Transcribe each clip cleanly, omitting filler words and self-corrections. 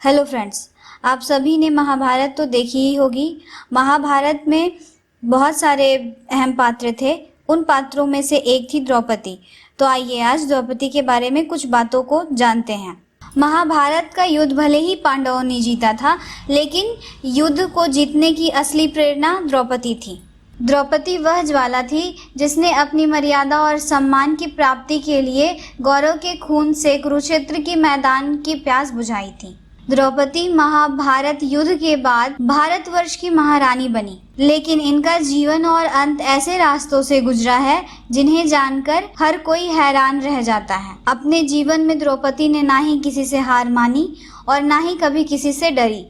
Hello friends, आप सभी ने महाभारत तो देखी ही होगी। महाभारत में बहुत सारे अहम पात्र थे। उन पात्रों में से एक थी द्रौपदी। तो आइए आज द्रौपदी के बारे में कुछ बातों को जानते हैं। महाभारत का युद्ध भले ही पांडवों ने जीता था, लेकिन युद्ध को जीतने की असली प्रेरणा द्रौपदी थी। द्रौपदी वह ज्वाला थी जिसने अपनी मर्यादा और सम्मान की प्राप्ति के लिए गौरव के खून से कुरुक्षेत्र के मैदान की प्यास बुझाई थी। द्रौपदी महाभारत युद्ध के बाद भारतवर्ष की महारानी बनी, लेकिन इनका जीवन और अंत ऐसे रास्तों से गुजरा है जिन्हें जानकर हर कोई हैरान रह जाता है। अपने जीवन में द्रौपदी ने ना ही किसी से हार मानी और ना ही कभी किसी से डरी।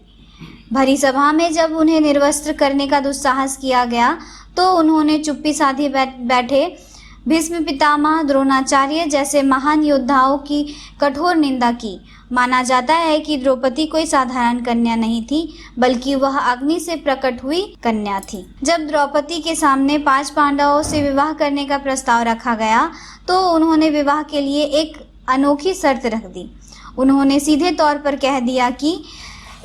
भरी सभा में जब उन्हें निर्वस्त्र करने का दुस्साहस किया गया तो उन्होंने चुप्पी साधे बैठे भीष्म पितामह, द्रोणाचार्य जैसे महान योद्धाओं की कठोर निंदा की। माना जाता है कि द्रौपदी कोई साधारण कन्या नहीं थी, बल्कि वह अग्नि से प्रकट हुई कन्या थी। जब द्रौपदी के सामने 5 पांडवों से विवाह करने का प्रस्ताव रखा गया तो उन्होंने विवाह के लिए एक अनोखी शर्त रख दी। उन्होंने सीधे तौर पर कह दिया कि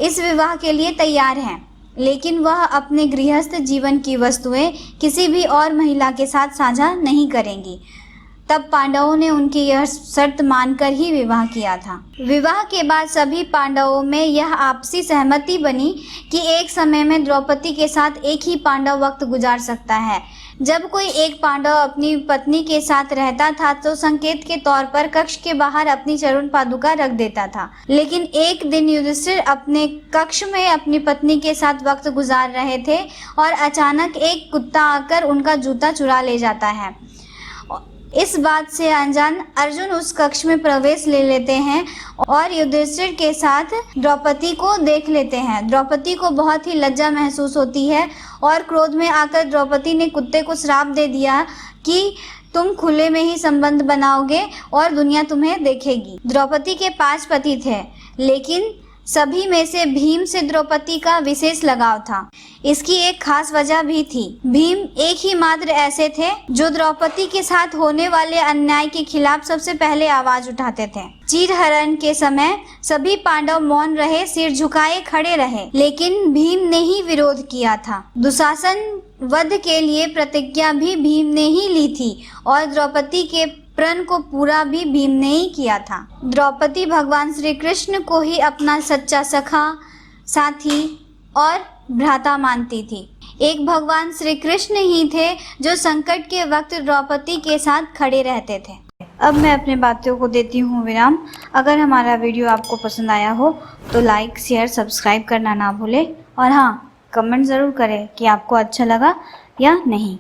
इस विवाह के लिए तैयार हैं, लेकिन वह अपने गृहस्थ जीवन की वस्तुएं किसी भी और महिला के साथ साझा नहीं करेंगी। तब पांडवों ने उनकी यह शर्त मानकर ही विवाह किया था। विवाह के बाद सभी पांडवों में यह आपसी सहमति बनी कि एक समय में द्रौपदी के साथ एक ही पांडव वक्त गुजार सकता है। जब कोई एक पांडव अपनी पत्नी के साथ रहता था तो संकेत के तौर पर कक्ष के बाहर अपनी चरण पादुका रख देता था। लेकिन एक दिन युधिष्ठिर अपने कक्ष में अपनी पत्नी के साथ वक्त गुजार रहे थे और अचानक एक कुत्ता आकर उनका जूता चुरा ले जाता है। इस बात से अनजान अर्जुन उस कक्ष में प्रवेश ले लेते हैं और युधिष्ठिर के साथ द्रौपदी को देख लेते हैं। द्रौपदी को बहुत ही लज्जा महसूस होती है और क्रोध में आकर द्रौपदी ने कुत्ते को श्राप दे दिया कि तुम खुले में ही संबंध बनाओगे और दुनिया तुम्हें देखेगी। द्रौपदी के 5 पति थे, लेकिन सभी में से भीम से द्रौपदी का विशेष लगाव था। इसकी एक खास वजह भी थी। भीम एक ही मात्र ऐसे थे जो द्रौपदी के साथ होने वाले अन्याय के खिलाफ सबसे पहले आवाज उठाते थे। चीरहरण के समय सभी पांडव मौन रहे, सिर झुकाए खड़े रहे, लेकिन भीम ने ही विरोध किया था। दुशासन वध के लिए प्रतिज्ञा भी भीम ने ही ली थी और द्रौपदी के प्रण को पूरा भी भीम ने ही किया था। द्रौपदी भगवान श्री कृष्ण को ही अपना सच्चा सखा, साथी और भ्राता मानती थी। एक भगवान श्री कृष्ण ही थे जो संकट के वक्त द्रौपदी के साथ खड़े रहते थे। अब मैं अपने बातों को देती हूँ विराम। अगर हमारा वीडियो आपको पसंद आया हो तो लाइक, शेयर, सब्सक्राइब करना ना भूलें और हाँ, कमेंट ज़रूर करें कि आपको अच्छा लगा या नहीं।